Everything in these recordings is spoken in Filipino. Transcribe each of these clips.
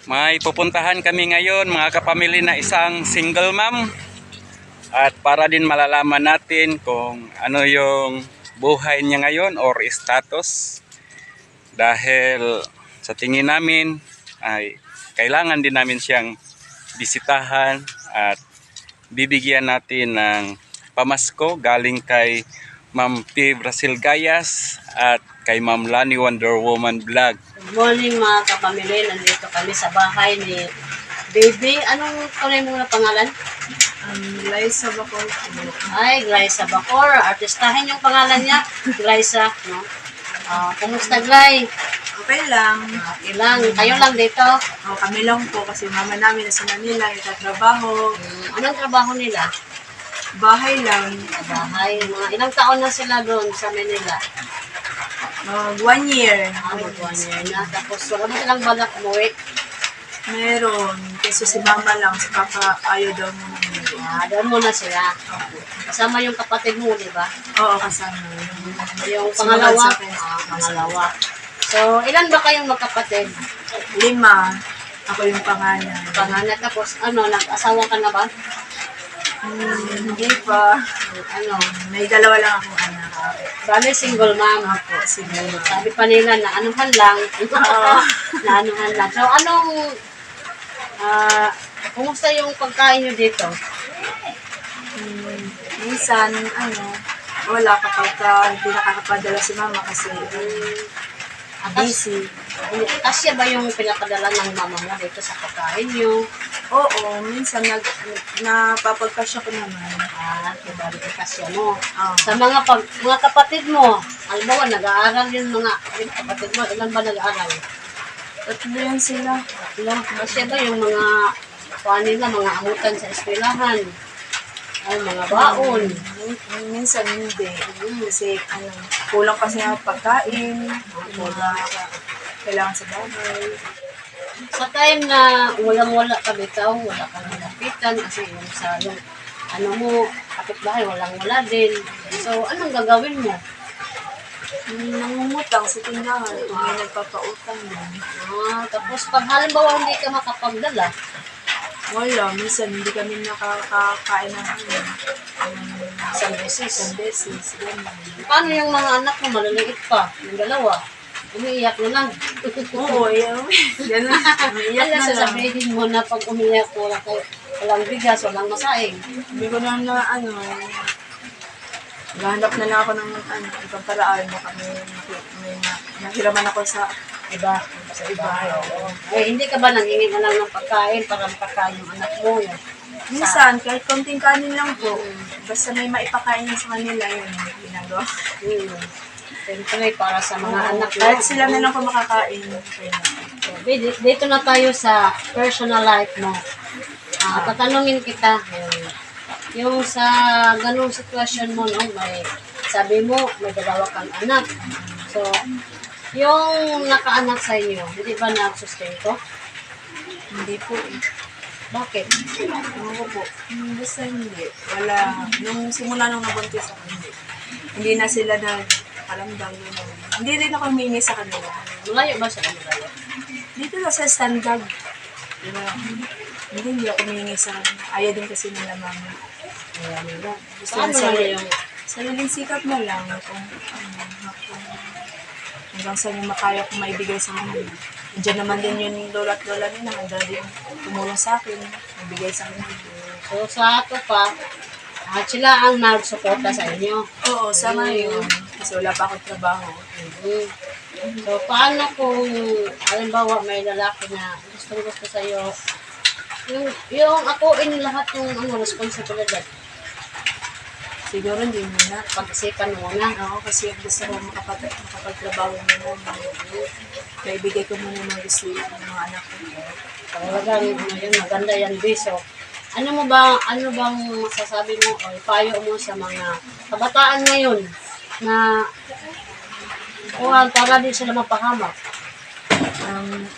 May pupuntahan kami ngayon mga kapamilya na isang single mom. At para din malalaman natin kung ano yung buhay niya ngayon or status. Dahil sa tingin namin ay kailangan din namin siyang bisitahan at bibigyan natin ng pamasko galing kay Ma'am P. Brasil Gayas at kay Ma'am Lani Wonder Woman Vlog. Good morning mga kapamilya. Nandito kami sa bahay ni Baby. Anong tunay mo na pangalan? Liza Bacor. Ay, Glyza Bacor. Artistahin yung pangalan niya. Glyza, no? Kumusta, Gly? Okay lang. Ilang? Kayo lang dito? Kami lang po kasi mama namin nasa Manila, nagtatrabaho. Anong trabaho nila? Bahay lang. Sa bahay. Mga ilang taon na sila doon sa Manila? Mag 1 year. Mag-1 year na. Tapos, wala mo silang balak umuwi? Meron. Kasi si mama lang, si papa ayaw daw muna. Doon muna sila. Kasama yung kapatid mo, di ba? Oo, kasama. Yung Sumunod pangalawa? sa akin. Pangalawa. So, ilan ba kayong magkapatid? 5. Ako yung panganay. Pangalan, tapos nag-asawa ka na ba? Hindi pa. Ano, May 2 lang akong anak. bale single mom. Ako, siguro. Sabi pa nila na anuhan lang. Na anuhan lang. So, kumusta yung pagkain nyo dito? Minsan, wala kapag hindi nakakapadala si mama kasi busy. Kasya ba yung pinakadala ng mama mo dito sa pagkain nyo? Oo, minsan napapagkasya ko naman. Diba, kasya mo. Oo. Sa mga kapatid mo, halimbawa, nag-aaral yung mga kapatid mo, ilan ba nag-aaral? 3 yan sila. Kasi ba yung mga nila, mga amutan sa eskwelahan? Ay, mga baon. Minsan hindi. Kasi kulang kasi ang pagkain, mga kailangan sa bahay. Sa time na walang-wala ka bitaw, wala kang lapitan kasi yung sa mo, kapitbahay, walang-wala din. So, anong gagawin mo? Nangungutang sa tindahan kung may nagpapautang din. Tapos pag halimbawa hindi ka makapagdala, Wala, minsan hindi kami nakakain ng isang beses. isang beses. Ganun. Paano yung mga anak mo, maliliit pa, yung dalawa? Umiiyak na lang. Oo, yun. Ganun. Umiiyak Ano na lang. sasabihin mo na pag umiiyak mo, walang bigas, walang masaing? Sabi ko na naghahanap na lang ako ng ibang paraan. Baka may nahiraman ako sa iba. Hindi ka ba nangingi na lang ng pagkain para makakain yung anak mo? Minsan, kahit konting kanin lang po. Basta may maipakain sa kanila yun. Ginagawa. Siyempre, para sa mga anak mo. Kahit sila na lang kung makakain. Dito na tayo sa personal life mo. Tatanungin kita, yung sa ganung sitwasyon mo, no, sabi mo, may 2 kang anak. So, yung nakaanak sa inyo, hindi ba nagsustento? Hindi po. Bakit? Ano ko po? Basta hindi. Wala. Nung simula nung nabuntis ako, hindi na sila nagpalamdang. Hindi rin ako humingi sa kanila. Malayo ba sa kanila? Dito na sa standard. Diba? Hindi ako humingi sa kanila. Ayaw din kasi nila mama. Gusto Paano na na yung sariling sikap na lang kung hanggang saan yung makaya kong maibigay sa kanila. Diyan naman din yung lola at lola nila. Handa din tumulong sa akin. Maibigay sa kanila. So, sa ato pa, sila ang nagsuporta sa inyo. Oo, sa ngayon. Kasi wala pa akong trabaho. So, paano kung, halimbawa, may lalaki na gusto sa'yo, yung akuin lahat yung responsibilidad, Siguro hindi muna. pag-isipan mo na. Ako kasi gusto ko makapagtrabaho muna. Kaibigay ko muna yung mga gusto ng mga anak ko. Talagang, maganda yan, Biso. Ano bang masasabi mo o ipayo mo sa mga kabataan ngayon na para din sila mapahamak?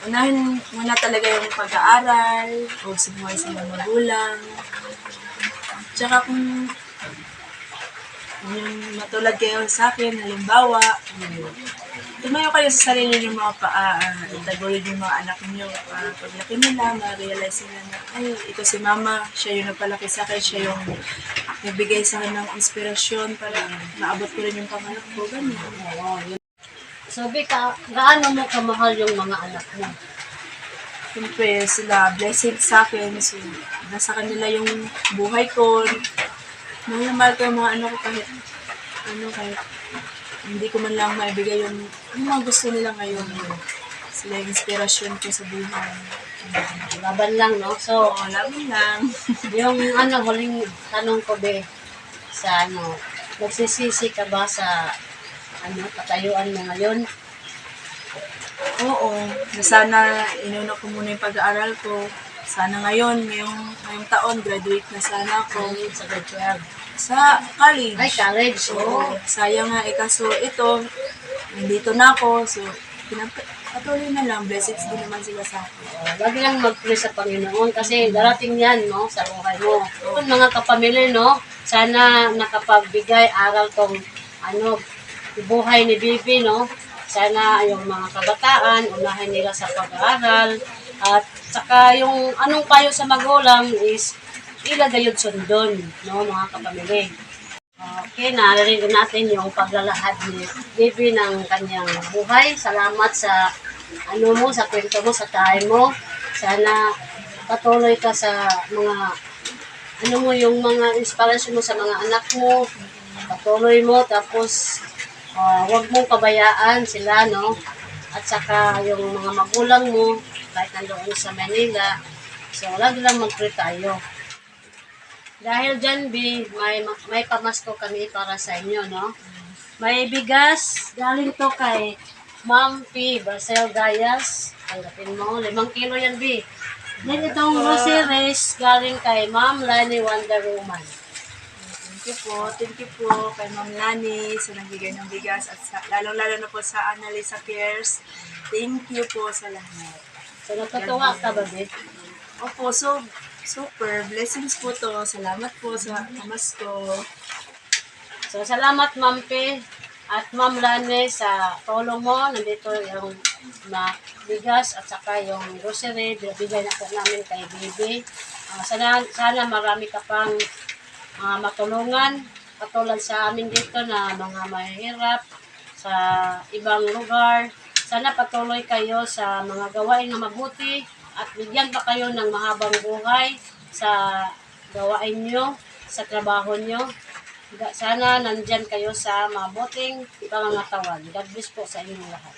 Unahin muna talaga yung pag-aaral, huwag sumuhay sa mga magulang. Tsaka kung yung matulad kayo sa akin, halimbawa, tumayo kayo sa sarili ng mga paa, itaguyod yung mga anak niyo para paglaki nila, ma-realize nila na, ay, ito si mama, siya yung nagpalaki sa akin, siya yung nagbigay sa akin ng inspirasyon para maabot ko rin yung pangarap ko, ganyan. Oo, yun. So, Bika, gaano mo kamahal yung mga anak mo? Siyempre, sila blessed sa akin, so nasa kanila yung buhay ko. Mahal ko yung mga anak ko kahit hindi ko man lang maibigay yung mga gusto nila ngayon. Sila yung inspirasyon ko sa buhay. Laban lang, no? So, Oo, laban lang. yung huling tanong ko, Be, sa nagsisisi ka ba sa katayuan mo ngayon? Oo, na sana inuna ko muna yung pag-aaral ko. Sana ngayong taon, graduate na sana ako Sa grade 12. sa college. Ay, college. Oo, Oo. sayang nga kaso ito, nandito na ako. So, patuloy na lang. Blessings din naman sila sa akin. Lagi lang mag-pray sa Panginoon kasi darating yan, no, sa buhay mo. Kung mga kapamilya, no, sana nakapagbigay aral tong buhay ni Bibi, no. Sana yung mga kabataan, unahin nila sa pag-aaral. At saka yung anong payo sa magulang is ilagay yung sundon, no, mga kapamilya. Okay, narinig natin yung paglalahad ni Bibi ng kanyang buhay. Salamat sa sa kwento mo, sa time mo. Sana patuloy ka sa mga yung mga inspirasyon mo sa mga anak mo. Patuloy mo, tapos huwag mong pabayaan sila, no? At saka yung mga magulang mo, kahit nandoon sa Manila. So, lagi lang mag-pray tayo. Dahil dyan, B, may pamasko kami para sa inyo, no? May bigas, galing to kay Ma'am P. Barcel Gayas. Tanggapin mo, 5 kilo yan, B. Then itong groceries, galing kay Ma'am Lani Wonder Woman. Thank you po kay Ma'am Lani sa nagbigay ng bigas at lalong-lalo na po sa Annalisa Cares. Thank you po sa lahat. So, natutuwa ka ba, B? Opo, so super. Blessings po to. Salamat po sa pamasko. So, salamat, Ma'am P. At Ma'am Lani sa tulong mo. Nandito yung bigas at saka yung grocery. Bigay na po namin kay Bibi. Sana marami ka pang matulungan. Katulad sa amin dito na mga mahirap sa ibang lugar. Sana patuloy kayo sa mga gawain na mabuti at bigyan pa kayo ng mahabang buhay sa gawain nyo, sa trabaho nyo. Sana nandyan kayo sa mabuting pangangatawan. God bless po sa inyong lahat.